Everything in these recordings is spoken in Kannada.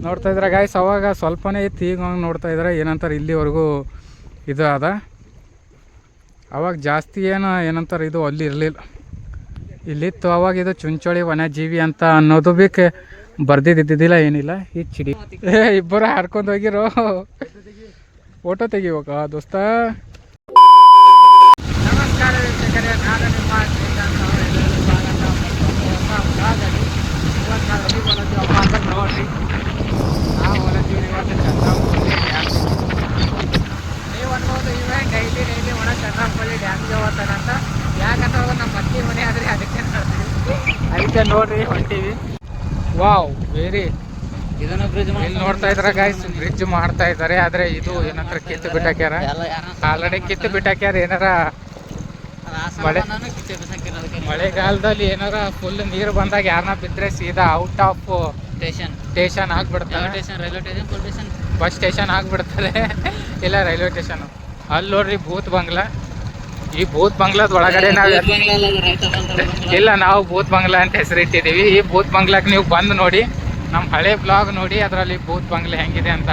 ನೋಡ್ತಾ ಇದ್ರೆ ಗಾಯ್ಸ್ ಅವಾಗ ಸ್ವಲ್ಪನೇ ಇತ್ತು, ಈಗ ನೋಡ್ತಾ ಇದ್ರೆ ಏನಂತಾರೆ ಇಲ್ಲಿವರೆಗೂ ಇದು ಅದ. ಅವಾಗ ಜಾಸ್ತಿ ಏನಂತಾರೆ ಇದು ಅಲ್ಲಿ ಇರಲಿಲ್ಲ, ಇಲ್ಲಿತ್ತು ಅವಾಗ. ಇದು ಚುಂಚೋಳಿ ವನ್ಯಜೀವಿ ಅಂತ ಅನ್ನೋದು ಬೇಕು ಬರ್ದಿದ್ದಿದ್ದಿಲ್ಲ, ಏನಿಲ್ಲ. ಈ ಚಿಡಿ ಇಬ್ಬರು ಹಾಡ್ಕೊಂಡು ಹೋಗಿರೋ ಫೋಟೋ ತೆಗಿಬೇಕ ದೋಸ್ತ. ನಮಸ್ಕಾರ ವೀಕ್ಷಕರೇ, ನಾನು ನಿಮ್ಮ ಶ್ರೀಕಾಂತ್ ಅವರು. ಎಲ್ಲರಿಗೂ ಸ್ವಾಗತ ನೋಡ್ರಿ. ನಾವು ಹೊಲಜೀವಿ ಇವತ್ತು ಚಂದ್ರಪಲ್ಲಿ ಡ್ಯಾಮ್. ನೀವು ಅನ್ಬೋದು ಇವೇ ಡೈಲಿ ಒಣ ಚಂದ್ರಪಲ್ಲಿ ಡ್ಯಾಮ್ಗೆ ಹೋಗ್ತಾನಂತ. ಯಾಕಂದ್ರೆ ನಮ್ಮ ಅತ್ತಿ ಮನೆ ಆದರೆ ಅದಕ್ಕೆ ನೋಡ್ರಿ ಹೊಂಟೀವಿ. ವಾವ್, ವೆರಿ ಇದನ್ನ ಬ್ರಿಡ್ಜ್ ಇಲ್ಲಿ ನೋಡ್ತಾ ಇದ್ರ ಗಾಯ್ಸ್, ಬ್ರಿಡ್ಜ್ ಮಾಡ್ತಾ ಇದ್ದಾರೆ. ಆದ್ರೆ ಇದು ಏನಂತ ಕಿತ್ತು ಬಿಟ್ಟಾಕ್ಯಾರ, ಆಲ್ರೆಡಿ ಕಿತ್ತು ಬಿಟ್ಟಾಕ್ಯಾರ. ಏನಾರ ಮಳೆಗಾಲದಲ್ಲಿ ಏನಾರ ಫುಲ್ ನೀರು ಬಂದಾಗ ಯಾರನ್ನ ಬಿದ್ರೆ ಸೀದಾ ಔಟ್ ಆಫ್ ಸ್ಟೇಷನ್ ಆಗ್ಬಿಡ್ತಾರೆ. ಬಸ್ ಸ್ಟೇಷನ್ ಆಗ್ಬಿಡ್ತಾರೆ, ಇಲ್ಲ ರೈಲ್ವೆ ಸ್ಟೇಷನ್. ಅಲ್ಲಿ ನೋಡ್ರಿ ಭೂತ್ ಬಂಗ್ಲಾ. ಈ ಭೂತ್ ಬಂಗ್ಲಾದ ಒಳಗಡೆ ನಾವು ಭೂತ್ ಬಂಗ್ಲಾ ಅಂತ ಹೆಸರಿಟ್ಟಿದ್ದೀವಿ. ಈ ಭೂತ್ ಬಂಗ್ಲಾಕ್ ನೀವು ಬಂದು ನೋಡಿ, ನಮ್ಮ ಹಳೆ ಬ್ಲಾಗ್ ನೋಡಿ, ಅದರಲ್ಲಿ ಭೂತ್ ಬಂಗ್ಲೆ ಹೆಂಗಿದೆ ಅಂತ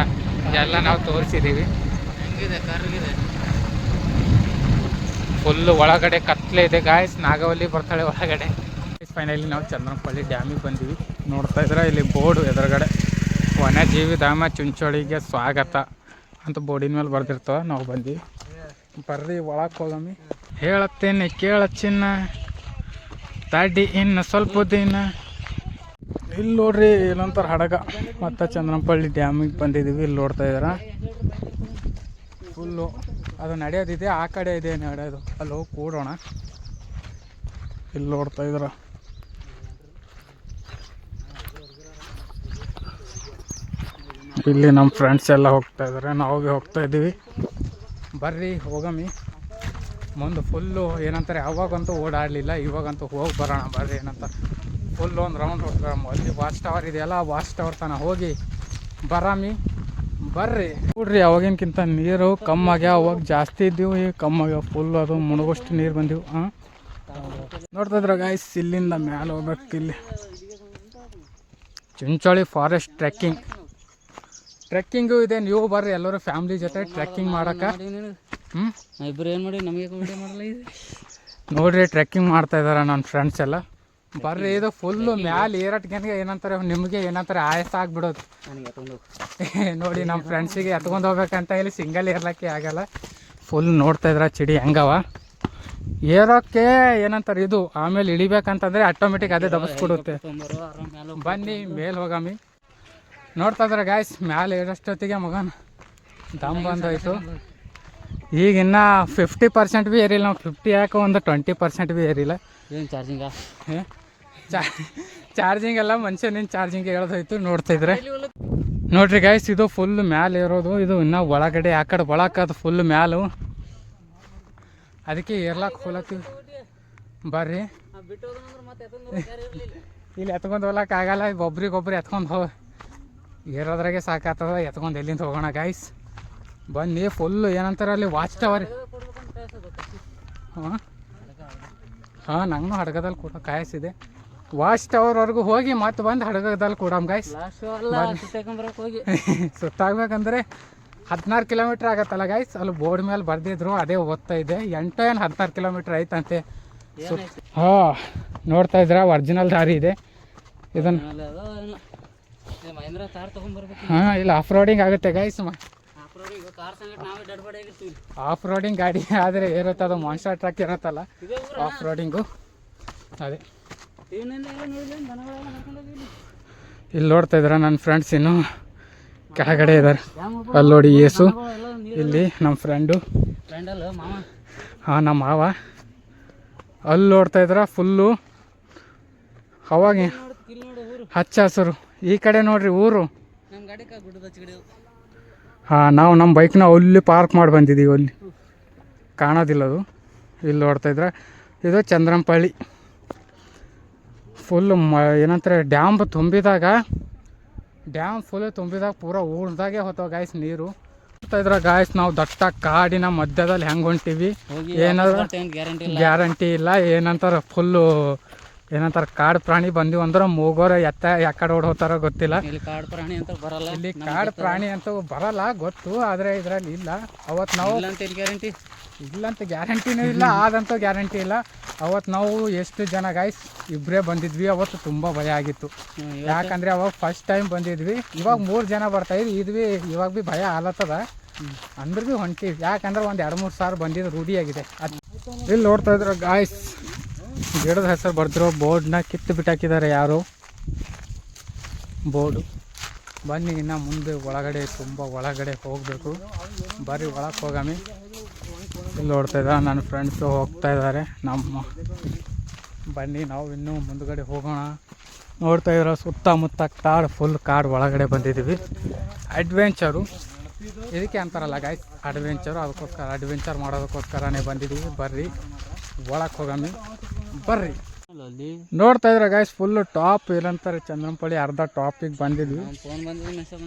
ಎಲ್ಲ ನಾವು ತೋರಿಸಿದ್ದೀವಿ. ಫುಲ್ಲು ಒಳಗಡೆ ಕತ್ಲೆ ಇದೆ ಗಾಯ್ಸ್. ನಾಗವಲ್ಲಿ ಬರ್ತಾಳೆ ಒಳಗಡೆ. ಫೈನಲಿ ನಾವು ಚಂದ್ರಪಲ್ಲಿ ಡ್ಯಾಮಿಗೆ ಬಂದೀವಿ. ನೋಡ್ತಾ ಇದ್ರೆ ಇಲ್ಲಿ ಬೋರ್ಡು ಎದುರುಗಡೆ ವನ್ಯಜೀವಿ ಧಾಮ ಚುಂಚೋಳಿಗೆ ಸ್ವಾಗತ ಅಂತ ಬೋರ್ಡಿನ ಮೇಲೆ ಬರ್ದಿರ್ತವೆ. ನಾವು ಬಂದೀವಿ, ಬರ್ರಿ ಒಳಕ್ಕೆ ಹೋಗಮ್ಮಿ. ಹೇಳತ್ತೇನೆ ಕೇಳ ಚಿನ್ನ, ತಾಡಿ ಇನ್ನು ಸ್ವಲ್ಪ ದಿನ. ಇಲ್ಲಿ ನೋಡ್ರಿ ಇಲ್ಲೊಂಥರ ಹಡಗ. ಮತ್ತು ಚಂದ್ರಪಲ್ಲಿ ಡ್ಯಾಮಿಗೆ ಬಂದಿದ್ದೀವಿ. ಇಲ್ಲಿ ನೋಡ್ತಾ ಇದ್ದೀರ ಫುಲ್ಲು ಅದು ನಡೆಯೋದಿದೆ, ಆ ಕಡೆ ಇದೆ ನಡೆಯೋದು. ಅಲ್ಲಿ ಹೋಗಿ ಕೂಡೋಣ. ಇಲ್ಲಿ ನೋಡ್ತಾ ಇದ್ದೀರ ಇಲ್ಲಿ ನಮ್ಮ ಫ್ರೆಂಡ್ಸ್ ಎಲ್ಲ ಹೋಗ್ತಾ ಇದ್ದಾರೆ, ನಾವು ಭೀ ಹೋಗ್ತಾ ಇದ್ದೀವಿ. ಬರ್ರಿ ಹೋಗಮ್ಮಿ. ಮುಂದೆ ಫುಲ್ಲು ಏನಂತಾರೆ, ಅವಾಗಂತೂ ಓಡಾಡಲಿಲ್ಲ, ಇವಾಗಂತೂ ಹೋಗಿ ಬರೋಣ ಬರ್ರಿ. ಏನಂತ ಫುಲ್ ಒಂದು ರೌಂಡ್ ಹೊಡ್ತಾರಮ್ಮ. ಅಲ್ಲಿ ವಾಚ್ ಟವರ್ ಇದೆಯಲ್ಲ, ಆ ವಾಚ್ ಟವರ್ ತನಕ ಹೋಗಿ ಬರಾಮಿ. ಬರ್ರಿ ನೋಡ್ರಿ, ಅವಾಗಿನಕ್ಕಿಂತ ನೀರು ಕಮ್ಮಾಗ್ಯಾವ. ಅವಾಗ ಜಾಸ್ತಿ ಇದ್ದೀವಿ, ಈಗ ಕಮ್ಮಾಗ್ಯಾವ. ಫುಲ್ ಅದು ಮುಳುಗೋಷ್ಟು ನೀರು ಬಂದೀವಿ. ನೋಡ್ತಾ ಇದ್ರ ಗಾಯ್ಸ್, ಇಲ್ಲಿಂದ ಮ್ಯಾಲೆ ಹೋಗ್ಬೇಕು. ಇಲ್ಲಿ ಚುಂಚೋಳಿ ಫಾರೆಸ್ಟ್ ಟ್ರೆಕ್ಕಿಂಗು ಇದೆ. ನೀವು ಬರ್ರಿ ಎಲ್ಲರೂ ಫ್ಯಾಮಿಲಿ ಜೊತೆ ಟ್ರೆಕ್ಕಿಂಗ್ ಮಾಡಕ್ಕೆ. ಇಬ್ಬರು ಏನು ಮಾಡಿ ನಮಗೆ ನೋಡ್ರಿ ಟ್ರೆಕ್ಕಿಂಗ್ ಮಾಡ್ತಾ ಇದಾರೆ ನನ್ನ ಫ್ರೆಂಡ್ಸ್ ಎಲ್ಲ. ಬರ್ರಿ, ಇದು ಫುಲ್ಲು ಮ್ಯಾಲೆ ಏರಟ್ಗೆನ್ಗೆ ಏನಂತಾರೆ, ನಿಮಗೆ ಏನಂತಾರೆ ಆಯಾಸ ಆಗ್ಬಿಡೋದು. ನೋಡಿ ನಮ್ಮ ಫ್ರೆಂಡ್ಸಿಗೆ ಎತ್ಕೊಂಡು ಹೋಗ್ಬೇಕಂತ ಇಲ್ಲಿ ಸಿಂಗಲ್ ಏರ್ಲಕ್ಕೆ ಆಗಲ್ಲ. ಫುಲ್ ನೋಡ್ತಾ ಇದ್ರ ಚಿಡಿ ಹೆಂಗವ. ಏರೋಕ್ಕೆ ಏನಂತಾರೆ ಇದು, ಆಮೇಲೆ ಇಳಿಬೇಕಂತಂದರೆ ಆಟೋಮೆಟಿಕ್ ಅದೇ ದಬಸ್ಕೊಡುತ್ತೆ. ಬನ್ನಿ ಮೇಲೆ ಹೋಗಮ್ಮಿ. ನೋಡ್ತಾ ಇದ್ರೆ ಗಾಯ್ಸ್, ಮ್ಯಾಲೆ ಏರೋಷ್ಟೊತ್ತಿಗೆ ಮಗನ ದಮ್ ಬಂದೋಯ್ತು. ಈಗ ಇನ್ನೂ 50% ಭೀ ಏರಿಲ್ಲ. ನಾವು 50 ಯಾಕೆ ಒಂದು 20% ಭೀ ಏರಿಲ್ಲ. ಏನು ಚಾರ್ಜಿಂಗಾ? ಚಾರ್ಜಿಂಗ್ ಎಲ್ಲ ಮನುಷ್ಯನಿಂದ ಚಾರ್ಜಿಂಗ್ ಹೇಳೋದೋಯ್ತು. ನೋಡ್ತಾಯಿದ್ರೆ ನೋಡ್ರಿ ಗಾಯ್ಸ್, ಇದು ಫುಲ್ ಮ್ಯಾಲೆ ಇರೋದು. ಇದು ಇನ್ನೂ ಒಳಗಡೆ ಆ ಕಡೆ ಒಳಕದು ಫುಲ್ ಮ್ಯಾಲು. ಅದಕ್ಕೆ ಏರ್ಲಾಕ್ ಹೋಲತ್ತೀವಿ. ಬರ್ರಿ, ಇಲ್ಲಿ ಎತ್ಕೊಂಡು ಹೋಗ್ಲಕ್ಕಾಗಲ್ಲ. ಒಬ್ರಿಗೊಬ್ರು ಎತ್ಕೊಂಡು ಹೋಗಿ ಏರೋದ್ರಾಗೆ ಸಾಕಾಗ್ತದ. ಎತ್ಕೊಂಡು ಎಲ್ಲಿಂದ ಹೋಗೋಣ ಗಾಯ್ಸ್. ಬನ್ನಿ. ಫುಲ್ಲು ಏನಂತಾರೆ ಅಲ್ಲಿ ವಾಚ್ ಟವರ್. ಹಾಂ ನಂಗೂ ಹಡಗದಲ್ಲಿ ಕೂಡ ಕಾಯಿಸಿದೆ. ವಾಚ್ ಟವರ್ವರೆಗೂ ಹೋಗಿ ಮತ್ತೆ ಬಂದು ಹಡಗದಲ್ಲಿ ಕೂಡ ಗಾಯ್ಸ್. ಸುತ್ತಾಗ್ಬೇಕಂದ್ರೆ 16 ಕಿಲೋಮೀಟ್ರ್ ಆಗತ್ತಲ್ಲ ಗಾಯ್ಸ್. ಅಲ್ಲಿ ಬೋರ್ಡ್ ಮೇಲೆ ಬರ್ದಿದ್ರು, ಅದೇ ಓದ್ತಾ ಇದೆ. 8 ಏನು 16 ಕಿಲೋಮೀಟ್ರ್ ಐತಂತೆ. ಹಾಂ ನೋಡ್ತಾ ಇದ್ರ ಒರಿಜಿನಲ್ ದಾರಿ ಇದೆ. ಇದನ್ನು ಹಾಂ ಇಲ್ಲಿ ಆಫ್ ರೋಡಿಂಗ್ ಆಗುತ್ತೆ ಗಾಯ್ಸ್. ಆಫ್ ರೋಡಿಂಗ್ ಗಾಡಿ ಆದರೆ ಇರುತ್ತೆ, ಅದು ಮಾನ್ಸ್ಟರ್ ಟ್ರಕ್ ಇರುತ್ತಲ್ಲ ಆಫ್ ರೋಡಿಂಗು. ಅದೇ ಇಲ್ಲಿ ನೋಡ್ತಾ ಇದ್ರ ನನ್ನ ಫ್ರೆಂಡ್ಸ್ ಇನ್ನು ಕೆಳಗಡೆ ಇದ್ದಾರೆ. ಅಲ್ಲಿ ನೋಡಿ ಏಸು. ಇಲ್ಲಿ ನಮ್ಮ ಫ್ರೆಂಡು, ಹಾಂ ನಮ್ಮ ಮಾವ. ಅಲ್ಲಿ ನೋಡ್ತಾ ಇದ್ರ ಫುಲ್ಲು ಅವಾಗ ಹಚ್ಚ ಹಸಿರು. ಈ ಕಡೆ ನೋಡ್ರಿ ಊರು. ಹಾಂ ನಾವು ನಮ್ಮ ಬೈಕ್ನ ಅಲ್ಲಿ ಪಾರ್ಕ್ ಮಾಡಿ ಬಂದಿದ್ದೀವಿ. ಅಲ್ಲಿ ಕಾಣೋದಿಲ್ಲ ಅದು. ಇಲ್ಲಿ ನೋಡ್ತಾ ಇದ್ರೆ ಇದು ಚಂದ್ರಪಲ್ಲಿ. ಫುಲ್ಲು ಏನಂತಾರೆ ಡ್ಯಾಮ್ ಫುಲ್ ತುಂಬಿದಾಗ ಪೂರ ಊರ್ದಾಗೆ ಹೋಗ್ತಾವ ಗಾಯ್ಸ್ ನೀರು. ನೋಡ್ತಾ ಇದ್ರೆ ಗಾಯ್ಸ್, ನಾವು ದಟ್ಟ ಕಾಡಿನ ಮಧ್ಯದಲ್ಲಿ ಹೆಂಗೆ ಹೊಂಟೀವಿ. ಏನಾದ್ರು ಗ್ಯಾರಂಟಿ ಇಲ್ಲ. ಏನಂತಾರೆ ಫುಲ್ಲು ಏನಂತಾರೆ ಕಾಡು ಪ್ರಾಣಿ ಬಂದಿವ್ ಅಂದ್ರೆ ಮೂಗೋರ ಯಾಕಡೆ ಓಡೋತಾರ ಗೊತ್ತಿಲ್ಲ. ಇಲ್ಲಿ ಕಾಡು ಪ್ರಾಣಿ ಅಂತ ಬರಲ್ಲ. ಇಲ್ಲಿ ಕಾಡು ಪ್ರಾಣಿ ಅಂತ ಬರಲ್ಲ ಗೊತ್ತು, ಆದರೆ ಇದರಲ್ಲಿ ಇಲ್ಲ. ಅವತ್ತು ನಾವು ಗ್ಯಾರಂಟಿ ಇಲ್ಲಂತ ಗ್ಯಾರಂಟಿನೂ ಇಲ್ಲ, ಆದಂತ ಗ್ಯಾರಂಟಿ ಇಲ್ಲ. ಅವತ್ತು ನಾವು ಎಷ್ಟು ಜನ ಗೈಸ್ ಇಬ್ಬರೇ ಬಂದಿದ್ವಿ. ಅವತ್ತು ತುಂಬ ಭಯ ಆಗಿತ್ತು, ಯಾಕಂದರೆ ಅವಾಗ ಫಸ್ಟ್ ಟೈಮ್ ಬಂದಿದ್ವಿ. ಇವಾಗ 3 ಜನ ಬರ್ತಾಯಿದ್ವಿ. ಇವಾಗ ಭೀ ಭಯ ಆಲತ್ತದ, ಅಂದ್ರೆ ಭೀ ಹೊಂಟಿವಿ. ಯಾಕಂದ್ರೆ ಒಂದು 2-3 ಸಾವಿರ ಬಂದಿದ್ದು ರೂಢಿಯಾಗಿದೆ. ಇಲ್ಲಿ ನೋಡ್ತಾ ಇದ್ರೆ ಗಾಯ್ಸ್ ಗಿಡದ ಹೆಸರು ಬರ್ದಿರೋ ಬೋರ್ಡ್ನ ಕಿತ್ತು ಬಿಟ್ಟಾಕಿದ್ದಾರೆ ಯಾರು. ಬೋರ್ಡು ಬನ್ನಿ ಇನ್ನು ಮುಂದೆ ಒಳಗಡೆ, ತುಂಬ ಒಳಗಡೆ ಹೋಗಬೇಕು. ಬರೀ ಒಳಗೆ ಹೋಗಾಮಿ. ಇಲ್ಲಿ ನೋಡ್ತಾ ಇದ್ದಾರೆ ನನ್ನ ಫ್ರೆಂಡ್ಸು ಹೋಗ್ತಾ ಇದ್ದಾರೆ. ಬನ್ನಿ ನಾವು ಇನ್ನೂ ಮುಂದುಗಡೆ ಹೋಗೋಣ. ನೋಡ್ತಾ ಇರೋ ಸುತ್ತಮುತ್ತ ಕಾಡು, ಫುಲ್ ಕಾಡು ಒಳಗಡೆ ಬಂದಿದ್ದೀವಿ. ಅಡ್ವೆಂಚರು ಇದಕ್ಕೆ ಅಂತಾರಲ್ಲ ಗಾಯ್ಸ್, ಅಡ್ವೆಂಚರು. ಅದಕ್ಕೋಸ್ಕರ ಅಡ್ವೆಂಚರ್ ಮಾಡೋದಕ್ಕೋಸ್ಕರನೇ ಬಂದಿದ್ದೀವಿ. ಬರ್ರಿ ಒಳಗೆ ಹೋಗಾಮಿ, ಬರ್ರಿ. ನೋಡ್ತಾ ಇದ್ರೆ ಗಾಯ್ಸ್ ಫುಲ್ಲು ಟಾಪ್ ಏನಂತಾರೆ ಚಂದ್ರಂಪಳ್ಳಿ ಅರ್ಧ ಟಾಪಿಗೆ ಬಂದಿದ್ವಿ.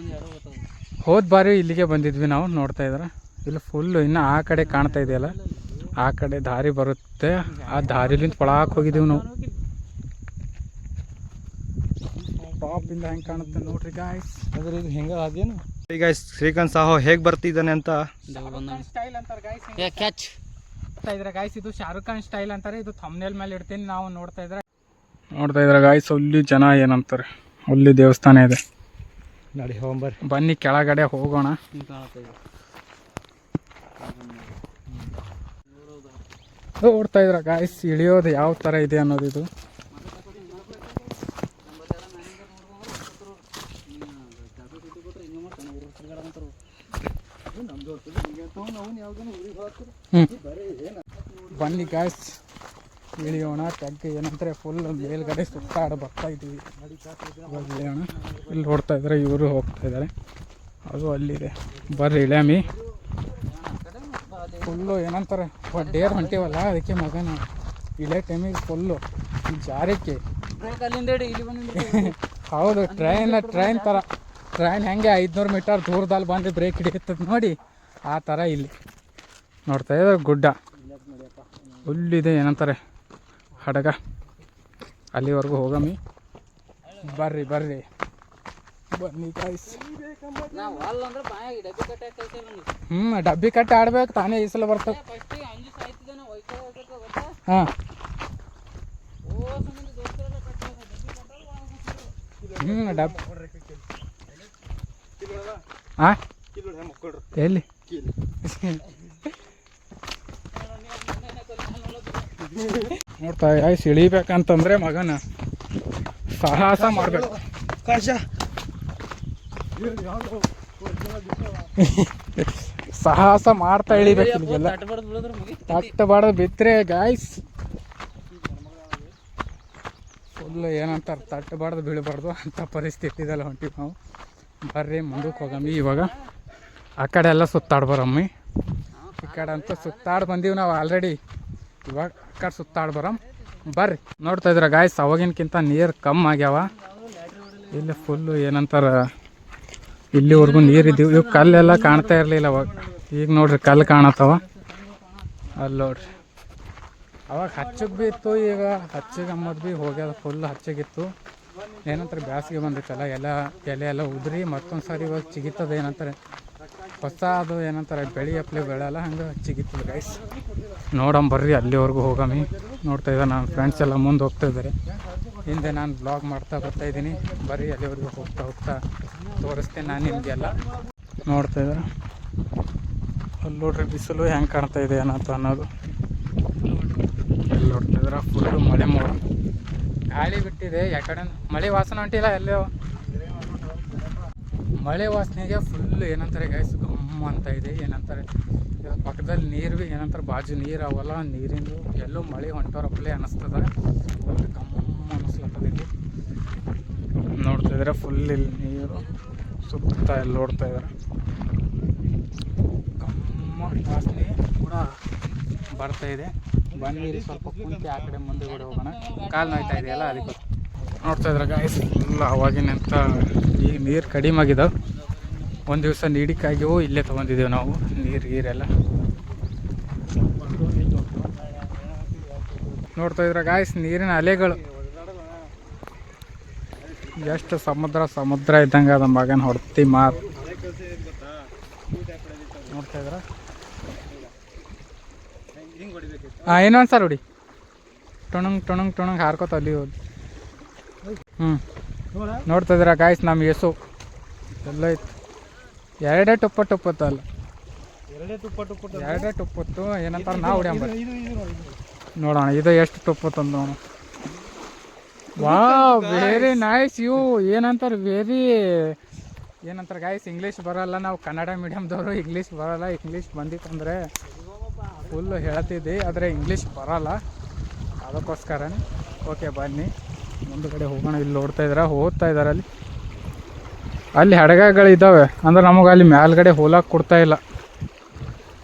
ಹೋದ ಬಾರಿ ಇಲ್ಲಿಗೆ ಬಂದಿದ್ವಿ ನಾವು. ನೋಡ್ತಾ ಇದ್ರೆ ಇಲ್ಲಿ ಫುಲ್ಲು ಇನ್ನು ಆ ಕಡೆ ಕಾಣ್ತಾ ಇದೆಯಲ್ಲ, ಆ ಕಡೆ ದಾರಿ ಬರುತ್ತೆ. ಆ ದಾರಿಲಿಂದ ಒಳಕ್ಕೆ ಹೋಗಿದ್ದೀವಿ ನಾವು. ಟಾಪಿಂದ ಹೆಂಗೆ ಕಾಣುತ್ತೆ ನೋಡ್ರಿ ಗಾಯ್ಸ್. ಅದ್ರ ಇದು ಹೆಂಗೆ ಅದೇನು ಈಗ ಶ್ರೀಕಾಂತ್ ಸಾಹೋ ಹೇಗೆ ಬರ್ತಿದ್ದಾನೆ ಅಂತ ಸ್ಟೈಲ್ ಅಂತಾರೆ ಗಾಯ್ಸ್. ಕ್ಯಾಚ್ ಇದ್ರೆ ಗಾಯ್ಸ್ ಇದು ಶಾರುಖ್ ಖಾನ್ ಸ್ಟೈಲ್ ಅಂತಾರೆ. ಇದು ಥಂಬ್ನೇಲ್ ಮೇಲೆ ಇಡ್ತೀನಿ. ನಾವು ನೋಡ್ತಾ ಇದ್ರೆ ಗಾಯ್ಸ್ ಅಲ್ಲಿ ಜನ ಏನಂತಾರೆ, ಅಲ್ಲಿ ದೇವಸ್ಥಾನ ಇದೆ. ನಡಿ ಹೋಗ್ಬರ್ರಿ, ಬನ್ನಿ ಕೆಳಗಡೆ ಹೋಗೋಣ. ನೋಡ್ತಾ ಇದ್ರ ಗಾಯ್ಸ್ ಇಳಿಯೋದು ಯಾವ ಥರ ಇದೆ ಅನ್ನೋದು. ಇದು ಬನ್ನಿ ಗಾಯ್ಸ್ ಇಳಿಯೋಣ. ಟಗ್ ಏನಂತಾರೆ ಫುಲ್ ಮೇಲ್ಗಡೆ ಸುತ್ತಾಡ ಬರ್ತಾ ಇದ್ದೀವಿ. ಇವಾಗ ಇಳಿಯೋಣ. ಇಲ್ಲಿ ನೋಡ್ತಾ ಇದ್ದಾರೆ ಇವರು ಹೋಗ್ತಾ ಇದ್ದಾರೆ, ಅದು ಅಲ್ಲಿದೆ. ಬರ್ರಿ ಇಳ್ಯಾಮಿ. ಫುಲ್ಲು ಏನಂತಾರೆ ಡೇರ್ ಹೊಂಟಿವಲ್ಲ, ಅದಕ್ಕೆ ಮಗನ ಇಳೆ ಟೈಮಿಗೆ ಫುಲ್ಲು ಜಾರಿಕೆ. ಹೌದು, ಟ್ರೈನ್ ಥರ. ಟ್ರೈನ್ ಹೆಂಗೆ 500 ಮೀಟರ್ ದೂರದಲ್ಲಿ ಬಂದು ಬ್ರೇಕ್ ಹಿಡಿಯುತ್ತದೆ ನೋಡಿ, ಆ ಥರ ಇಲ್ಲಿ ನೋಡ್ತಾ ಇದ್ದಾರೆ. ಗುಡ್ಡ ಹುಲ್ಲಿದೆ, ಏನಂತಾರೆ ಹಡಗ. ಅಲ್ಲಿವರೆಗೂ ಹೋಗಮ್ಮಿ. ಬರ್ರಿ ಬನ್ನಿ ಗಾಯ್ಸ್. ಡಬ್ಬಿ ಕಟ್ಟಿ ಆಡ್ಬೇಕು ತಾನೇ, ಈ ಸಲ ಬರ್ತದೆ. ಹಾಂ ಹಾಂ ಎಲ್ಲಿ ನೋಡ್ತಾ ಗಾಯ್ಸ್ ಇಳಿಬೇಕಂತಂದ್ರೆ ಮಗನ ಸಾಹಸ ಮಾಡ್ಬೇಕು. ಸಾಹಸ ಮಾಡ್ತಾ ಇಳಿಬೇಕು. ಇಲ್ಲಿಗೆಲ್ಲ ತಟ್ಟಬಾರ್ದು, ಬಿತ್ತರೆ ಗಾಯ್ಸ್ ಫುಲ್ ಏನಂತಾರೆ ತಟ್ಟಬಾರ್ದು ಬೀಳಬಾರ್ದು ಅಂತ ಪರಿಸ್ಥಿತಿದೆಲ್ಲ ಹೊಂಟಿವಿ ನಾವು. ಬರ್ರಿ ಮುಂದಕ್ಕೆ ಹೋಗಮ್ಮಿ. ಇವಾಗ ಆ ಕಡೆ ಎಲ್ಲ ಸುತ್ತಾಡ್ಬರಮ್ಮಿ. ಈ ಕಡೆ ಅಂತ ಸುತ್ತಾಡಿ ಬಂದೀವಿ ನಾವು ಆಲ್ರೆಡಿ. ಇವಾಗ ಆ ಕಡೆ ಸುತ್ತಾಡಿ ಬರಮ್ ಬರ್ರಿ. ನೋಡ್ತಾ ಇದ್ರೆ ಗಾಯ್ಸ್ ಅವಾಗಿನಕ್ಕಿಂತ ನೀರು ಕಮ್ಮಿ ಆಗ್ಯಾವ. ಇಲ್ಲಿ ಫುಲ್ಲು ಏನಂತಾರೆ ಇಲ್ಲಿವರೆಗೂ ನೀರಿದ್ದೀವಿ. ಇವು ಕಲ್ಲೆಲ್ಲ ಕಾಣ್ತಾ ಇರಲಿಲ್ಲ ಅವಾಗ. ಈಗ ನೋಡ್ರಿ ಕಲ್ಲು ಕಾಣತ್ತವ ಅಲ್ಲಿ ನೋಡ್ರಿ. ಅವಾಗ ಹಚ್ಚಗೆ ಭೀ ಇತ್ತು, ಈಗ ಹಚ್ಚಗೆ ಅಂಬದು ಭೀ ಹೋಗ್ಯದ. ಫುಲ್ ಹಚ್ಚಗಿತ್ತು. ಏನಂತಾರೆ ಬ್ಯಾಸಿಗೆ ಬಂದಿತ್ತಲ್ಲ, ಎಲೆ ಎಲ್ಲ ಉದ್ರಿ ಮತ್ತೊಂದು ಸಾರಿ ಇವಾಗ ಚಿಗಿತದ. ಏನಂತಾರೆ ಹೊಸ ಅದು ಏನಂತಾರೆ ಬೆಳೆ ಅಪ್ಲೆ ಬೆಳೆಯಲ್ಲ, ಹಂಗೆ ಚಿಗಿತದ ಗೈಸ್. ನೋಡಂಬರ್ರಿ ಅಲ್ಲಿವರೆಗೂ ಹೋಗಮ್ಮಿ. ನೋಡ್ತಾ ಇದ್ದಾರೆ ನನ್ನ ಫ್ರೆಂಡ್ಸ್ ಎಲ್ಲ ಮುಂದೆ ಹೋಗ್ತಾ ಇದ್ದಾರೆ. ಹಿಂದೆ ನಾನು ಬ್ಲಾಗ್ ಮಾಡ್ತಾ ಬರ್ತಾಯಿದ್ದೀನಿ. ಬರ್ರಿ ಅಲ್ಲಿವರೆಗೂ ಹೋಗ್ತಾ ತೋರಿಸ್ತೇನೆ ನಾನು ನಿಮಗೆಲ್ಲ. ನೋಡ್ತಾ ಇದ್ದಾರೆ ಅಲ್ಲಿ ನೋಡ್ರಿ ಬಿಸಿಲು ಹೆಂಗೆ ಕಾಣ್ತಾ ಇದೆ ಏನಂತ ಅನ್ನೋದು. ಅಲ್ಲಿ ನೋಡ್ತಾ ಇದ್ದಾರೆ ಫುಲ್ಲು ಮಳೆ ಮೋಡ, ಗಾಳಿ ಬಿಟ್ಟಿದೆ. ಯಾಕಡೆ ಮಳೆ ವಾಸನೆ ಹೊಂಟಿಲ್ಲ ಎಲ್ಲೋ. ಮಳೆ ವಾಸನೆಗೆ ಫುಲ್ ಏನಂತಾರೆ ಗೈಸ್ ಗಮ್ಮ ಅಂತ ಇದೆ. ಏನಂತಾರೆ ಪಕ್ಕದಲ್ಲಿ ನೀರು ಭೀ ಏನಂತಾರೆ ಬಾಜು ನೀರು ಅವಲ್ಲ, ನೀರಿಂದು ಎಲ್ಲೋ ಮಳೆ ಹೊಂಟೋರಪ್ಪಲೇ ಅನ್ನಿಸ್ತದ. ಫುಲ್ ಗಮ್ಮ ಅನ್ನಿಸ್ಲತ್ತದ ಇಲ್ಲಿ. ನೋಡ್ತಾ ಇದ್ದಾರೆ ಫುಲ್ ಇಲ್ಲಿ ನೀರು ಸುತ್ತ ಇಲ್ಲಿ ನೋಡ್ತಾ ಇದ್ದಾರೆ. ಗಮ್ಮ ವಾಸನೆ ಕೂಡ ಬರ್ತಾಯಿದೆ. ಬನ್ನಿ ಇಲ್ಲಿ ಸ್ವಲ್ಪ ಕುಂತಿ ಆ ಕಡೆ ಮುಂದೆ ಕೂಡ ಹೋಗೋಣ. ಕಾಲು ನೋಯ್ತಾ ಇದೆಯಲ್ಲ ಅದಕ್ಕೆ. ನೋಡ್ತಾ ಇದ್ರೆ ಗಾಯ್ಸ್ ಫುಲ್ ಅವಾಗಿನಂತ ಈಗ ನೀರು ಕಡಿಮೆ ಆಗಿದಾವೆ. ಒಂದು ದಿವಸ ನೀಡಿಕಾಗಿಯೂ ಇಲ್ಲೇ ತೊಗೊಂಡಿದ್ದೇವೆ ನಾವು ನೀರೆಲ್ಲ. ನೋಡ್ತಾ ಇದ್ರೆ ಗಾಯ್ಸ್ ನೀರಿನ ಅಲೆಗಳು ಎಷ್ಟು ಸಮುದ್ರ ಇದ್ದಂಗೆ ಅದ ಮಗನ ಹೊಡ್ತಿ ಮಾರು ನೋಡ್ತಾ ಇದ್ರ. ಇನ್ನೊಂದು ಸರ್ ಹೊಡಿ. ಟೊಣಂಗ್ ಹಾರ್ಕೋತ ಅಲ್ಲಿ ಹೋದ್. ನೋಡ್ತಾ ಇದ್ರ ಗಾಯ್ಸ್ ನಮ್ಮ ಯೇಸು ಎಲ್ಲ ಇತ್ತು. ಎರಡೇ ಟುಪ್ಪತ್ತು ಅಲ್ಲ, ಎರಡೇ ಟುಪ್ಪತ್ತು ಏನಂತಾರೆ ನಾವು ಹೊಡಿಯಂಬ ನೋಡೋಣ ಇದು ಎಷ್ಟು ಟುಪ್ಪತ್ತು ಅಂತ ನೋಡೋಣ. Wow very nice. ಇವು ಏನಂತಾರೆ ಏನಂತಾರೆ ಗಾಯ್ಸ್, ಇಂಗ್ಲೀಷ್ ಬರೋಲ್ಲ. ನಾವು ಕನ್ನಡ ಮೀಡಿಯಮ್ದವರು ಇಂಗ್ಲೀಷ್ ಬರೋಲ್ಲ. ಇಂಗ್ಲೀಷ್ ಬಂದಿತ್ತಂದರೆ ಫುಲ್ಲು ಹೇಳ್ತಿದ್ವಿ, ಆದರೆ ಇಂಗ್ಲೀಷ್ ಬರೋಲ್ಲ. ಅದಕ್ಕೋಸ್ಕರ ಓಕೆ ಬನ್ನಿ ಮುಂದುಗಡೆ ಹೋಗೋಣ. ಇಲ್ಲಿ ನೋಡ್ತಾ ಓದ್ತಾ ಇದ್ದಾರೆ ಅಲ್ಲಿ ಹಡಗಗಳಿದ್ದಾವೆ. ಅಂದ್ರೆ ನಮಗೆ ಅಲ್ಲಿ ಮೇಲ್ಗಡೆ ಹೋಲಕ್ಕೆ ಕೊಡ್ತಾ ಇಲ್ಲ.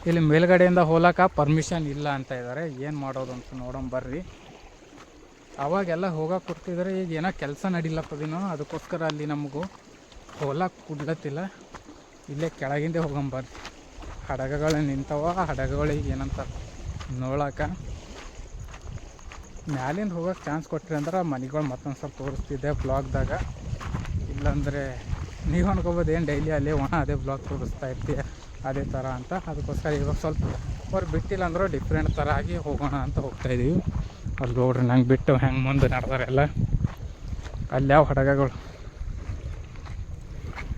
ಇಲ್ಲಿ ಮೇಲ್ಗಡೆಯಿಂದ ಹೋಲಕ್ಕೆ ಪರ್ಮಿಷನ್ ಇಲ್ಲ ಅಂತ ಇದ್ದಾರೆ. ಏನು ಮಾಡೋದು ಅಂತ ನೋಡೋಣ ಬರ್ರಿ. ಅವಾಗೆಲ್ಲ ಹೋಗಕ್ಕೆ ಕೊಡ್ತಿದ್ದಾರೆ, ಈಗ ಏನೋ ಕೆಲಸ ನಡಿಲತ್ತದೇನೋ, ಅದಕ್ಕೋಸ್ಕರ ಅಲ್ಲಿ ನಮಗೂ ಹೋಲಕ್ಕೆ ಕೊಡ್ಲತ್ತಿಲ್ಲ. ಇಲ್ಲೇ ಕೆಳಗಿಂದೇ ಹೋಗಂಬರ್ರಿ. ಹಡಗಗಳು ನಿಂತವ, ಹಡಗಗಳಿಗೆ ಏನಂತಾರೆ ನೋಡಕ್ಕೆ. ಮ್ಯಾಲಿಂದ ಹೋಗೋಕೆ ಚಾನ್ಸ್ ಕೊಟ್ರಿ ಅಂದ್ರೆ ಮನೆಗಳು ಮತ್ತೊಂದು ಸ್ವಲ್ಪ ತೋರಿಸ್ತಿದ್ದೆ ಬ್ಲಾಗ್ದಾಗ. ಇಲ್ಲಾಂದರೆ ನೀವು ಅನ್ಕೋಬೋದು ಏನು ಡೈಲಿ ಅಲ್ಲೇ ಅದೇ ಬ್ಲಾಗ್ ತೋರಿಸ್ತಾ ಇರ್ತೀಯ ಅದೇ ಥರ ಅಂತ. ಅದಕ್ಕೋಸ್ಕರ ಇವಾಗ ಸ್ವಲ್ಪ ಅವ್ರು ಬಿಟ್ಟಿಲ್ಲ ಅಂದರೂ ಡಿಫ್ರೆಂಟ್ ಥರ ಆಗಿ ಹೋಗೋಣ ಅಂತ ಹೋಗ್ತಾಯಿದ್ದೀವಿ. ಅಲ್ಲಿ ನೋಡ್ರಿ ನಂಗೆ ಬಿಟ್ಟು ಹೆಂಗೆ ಮುಂದೆ ನಡೆದಾರೆಲ್ಲ. ಅಲ್ಲಿ ಯಾವ ಹಡಗಗಳು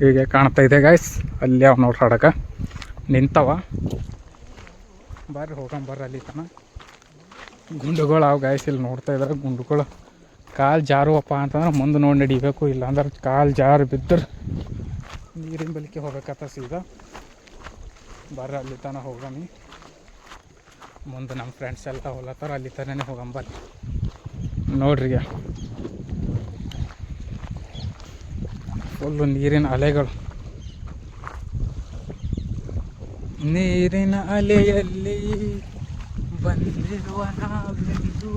ಹೀಗೆ ಕಾಣ್ತಾ ಇದೆ ಗಾಯ್ಸ್. ಅಲ್ಲಿ ಯಾವ ನೋಡ್ರಿ ಹಡಗ ನಿಂತವ. ಬರ್ರಿ ಹೋಗಂಬರ್ರಿ ಅಲ್ಲಿ ತನ. ಗುಂಡುಗಳು ಅವು ಗಾಯ್ಸ್ ಇಲ್ಲಿ ನೋಡ್ತಾ ಇದ್ದಾರೆ. ಗುಂಡುಗಳು ಕಾಲು ಜಾರುವಪ್ಪ ಅಂತಂದ್ರೆ ಮುಂದೆ ನೋಡಿ ನಡಿಬೇಕು, ಇಲ್ಲಾಂದ್ರೆ ಕಾಲು ಜಾರು ಬಿದ್ದರೆ ನೀರಿನ ಬಲಿಕೆ ಹೋಗ್ಬೇಕತ್ತ ಸೀದಾ. ಬರ್ರಿ ಅಲ್ಲಿ ತನಕ ಹೋಗಮಿ. ಮುಂದೆ ನಮ್ಮ ಫ್ರೆಂಡ್ಸ್ ಎಲ್ಲ ಹೋಗ್ಲತ್ತಾರ, ಅಲ್ಲಿ ತನನೇ ಹೋಗಂಬಲ್ಲಿ. ನೋಡ್ರಿ ಫುಲ್ಲು ನೀರಿನ ಅಲೆಗಳು. ನೀರಿನ ಅಲೆಯಲ್ಲಿ ಬಂದಿರುವ ನಾವೆಂದು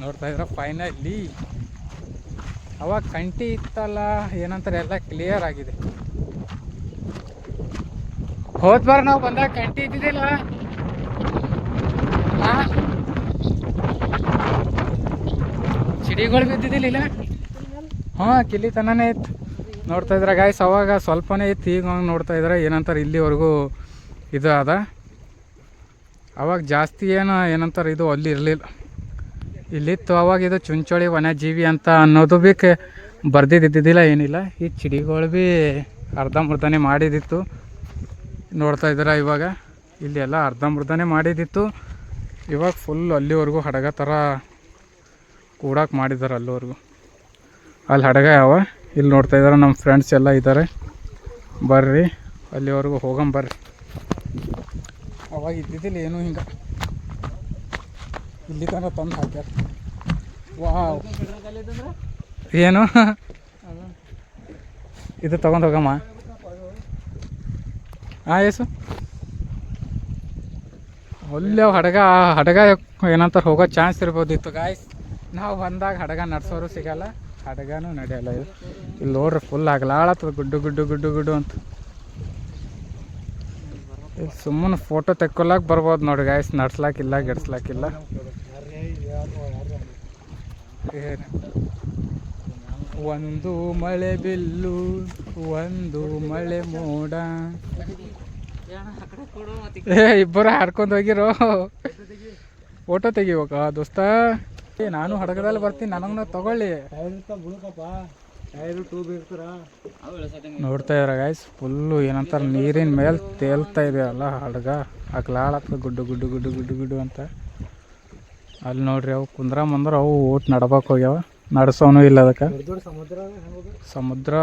ನೋಡ್ತಾ ಇದ್ರ. ಫೈನಲಿ ಅವಾಗ ಕಂಟಿ ಇತ್ತಲ್ಲ ಏನಂತಾರೆ ಎಲ್ಲ ಕ್ಲಿಯರ್ ಆಗಿದೆ. ಹೋದ್ ಬಾರ ನಾವು ಬಂದಾಗ ಕಂಟಿ ಇದ್ದಿದ್ದಿಲ್ಲ. ಚಿಡಿಗಳು ಬಿದ್ದಿದ್ದಿಲ್ಲ ಇಲ್ಲ. ಹಾಂ ಕಿಲ್ಲಿ ತನನೇ ಇತ್ತು. ನೋಡ್ತಾ ಇದ್ರೆ ಗಾಯ್ಸ್ ಅವಾಗ ಸ್ವಲ್ಪನೇ ಇತ್ತು. ಈಗ ನೋಡ್ತಾ ಇದ್ರೆ ಏನಂತಾರೆ ಇಲ್ಲಿವರೆಗೂ ಇದು ಅದ. ಅವಾಗ ಜಾಸ್ತಿ ಏನಂತಾರೆ ಇದು ಅಲ್ಲಿ ಇರಲಿಲ್ಲ, ಇಲ್ಲಿತ್ತು. ಅವಾಗ ಇದು ಚುಂಚೋಳಿ ವನ್ಯಜೀವಿ ಅಂತ ಅನ್ನೋದು ಭೀ ಬರ್ದಿದ್ದಿದ್ದಿಲ್ಲ, ಏನಿಲ್ಲ. ಈ ಚಿಡಿಗಳು ಭೀ ಅರ್ಧಂಬರ್ಧನೇ ಮಾಡಿದ್ದಿತ್ತು. ನೋಡ್ತಾ ಇದ್ದೀರ ಇವಾಗ ಇಲ್ಲಿ ಎಲ್ಲ ಅರ್ಧಂಬರ್ಧನೇ ಮಾಡಿದ್ದಿತ್ತು. ಇವಾಗ ಫುಲ್ ಅಲ್ಲಿವರೆಗೂ ಹಡಗ ಥರ ಕೂಡಕ್ಕೆ ಮಾಡಿದ್ದಾರೆ ಅಲ್ಲಿವರೆಗೂ. ಅಲ್ಲಿ ಹಡಗ ಯಾವ ಇಲ್ಲಿ ನೋಡ್ತಾ ಇದ್ದಾರೆ. ನಮ್ಮ ಫ್ರೆಂಡ್ಸ್ ಎಲ್ಲ ಇದ್ದಾರೆ. ಬರ್ರಿ ಅಲ್ಲಿವರೆಗೂ ಹೋಗಂಬರ್ರಿ. ಅವಾಗ ಇದ್ದಿದ್ದಿಲ್ಲ ಏನು ಹಿಂಗೆ, ಇಲ್ಲಿ ತನಕ ತಂದು ಹಾಕ್ಯಾರ. ವಾವ್ ಏನು ಇದು ತಗೊಂಡು ಹೋಗಮ್ಮ. ಎಸು ಒಳ್ಳೆ ಹಡಗ ಏನಂತಾರೆ ಹೋಗೋ ಚಾನ್ಸ್ ಇರ್ಬೋದಿತ್ತು ಗಾಯ್ಸ್. ನಾವು ಬಂದಾಗ ಹಡಗ ನಡ್ಸೋರು ಸಿಗಲ್ಲ, ಹಡಗನೂ ನಡೆಯಲ್ಲ. ಇದು ಇಲ್ಲಿ ನೋಡ್ರಿ ಫುಲ್ ಆಗ್ಲಾಳತ್ತದ ಗುಡ್ಡು ಅಂತ. ಇಲ್ಲಿ ಸುಮ್ಮನೆ ಫೋಟೋ ತೆಕ್ಕೊಳಕ್ಕೆ ಬರ್ಬೋದು ನೋಡಿ ಗಾಯ್ಸ್, ನಡ್ಸ್ಲಾಕಿಲ್ಲ ಗಿಡ್ಸ್ಲಾಕಿಲ್ಲ. ಒಂದು ಮಳೆ ಬಿಲ್ಲು ಒಂದು ಮಳೆ ಮೋಡ. ಇಬ್ಬರು ಹಾಡ್ಕೊಂಡು ಹೋಗಿರೋ ಫೋಟೋ ತೆಗಿಬೇಕ ದೋಸ್ತ. ನಾನು ಹಡಗದಲ್ಲಿ ಬರ್ತೀನಿ, ನನಗನ್ನ ತಗೊಳ್ಳಿ. ನೋಡ್ತಾ ಇದ್ರ ಗಾಯ್ಸ್ ಫುಲ್ಲು ಏನಂತಾರೆ ನೀರಿನ ಮೇಲೆ ತೇಲ್ತಾ ಇದೆಯಲ್ಲ ಹಡಗ. ಆಗ್ಲಾಳತ್ತ ಗುಡ್ಡು ಅಂತ. ಅಲ್ಲಿ ನೋಡ್ರಿ ಅವು ಕುಂದ್ರ ಮಂದ್ರ ಅವು ಓಟ್ ನಡ್ಬೇಕು ಹೋಗ್ಯಾವ, ನಡ್ಸೋನು ಇಲ್ಲ ಅದಕ್ಕೆ. ಸಮುದ್ರ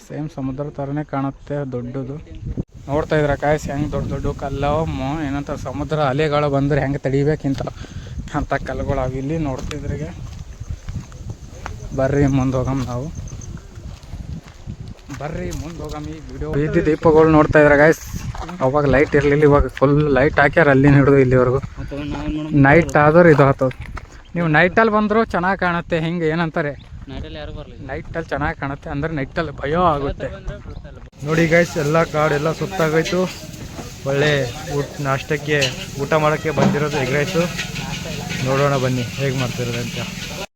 ಸೇಮ್ ಸಮುದ್ರ ಥರನೇ ಕಾಣುತ್ತೆ ದೊಡ್ಡದು. ನೋಡ್ತಾ ಇದ್ರ ಕಾಯ್ಸ್ ಹೆಂಗೆ ದೊಡ್ಡ ಕಲ್ಲಮ್ಮ ಏನಂತಾರೆ ಸಮುದ್ರ ಅಲೆಗಳು ಬಂದರೆ ಹೆಂಗೆ ತಡಿಬೇಕಿಂತ ಅಂತ ಕಲ್ಲುಗಳು ಅವಿಲ್ಲಿ ನೋಡ್ತಿದ್ರಿಗೆ. ಬರ್ರಿ ಮುಂದೆ ಹೋಗಮ್ಮ ನಾವು, ಬರ್ರಿ ಮುಂದೆ ಹೋಗಮ್ಮ. ಈ ವಿಡಿಯೋ ಬೀದಿ ದೀಪಗಳು ನೋಡ್ತಾ ಇದ್ರ ಗಾಯ್ಸ್. ಅವಾಗ ಲೈಟ್ ಇರಲಿಲ್ಲ, ಇವಾಗ ಫುಲ್ ಲೈಟ್ ಹಾಕ್ಯಾರ ಅಲ್ಲಿನ ಹಿಡಿದು ಇಲ್ಲಿವರೆಗೂ. ನೈಟ್ ಆದ್ರೆ ಇದು ಆಗ್ತದೆ. ನೀವು ನೈಟಲ್ಲಿ ಬಂದರೂ ಚೆನ್ನಾಗಿ ಕಾಣುತ್ತೆ. ಹಿಂಗೆ ಏನಂತಾರೆ ನೈಟಲ್ಲಿ ಚೆನ್ನಾಗಿ ಕಾಣುತ್ತೆ, ಅಂದ್ರೆ ನೈಟಲ್ಲಿ ಭಯ ಆಗುತ್ತೆ. ನೋಡಿ ಗೈಸ್ ಎಲ್ಲ ಕಾಡೆಲ್ಲ ಸುತ್ತಾಗೋಯ್ತು. ಒಳ್ಳೆ ನಾಷ್ಟಕ್ಕೆ ಊಟ ಮಾಡೋಕ್ಕೆ ಬಂದಿರೋದು ಎಗ್ ರೈಸು. ನೋಡೋಣ ಬನ್ನಿ ಹೇಗೆ ಮಾಡ್ತಿರೋದು ಅಂತ.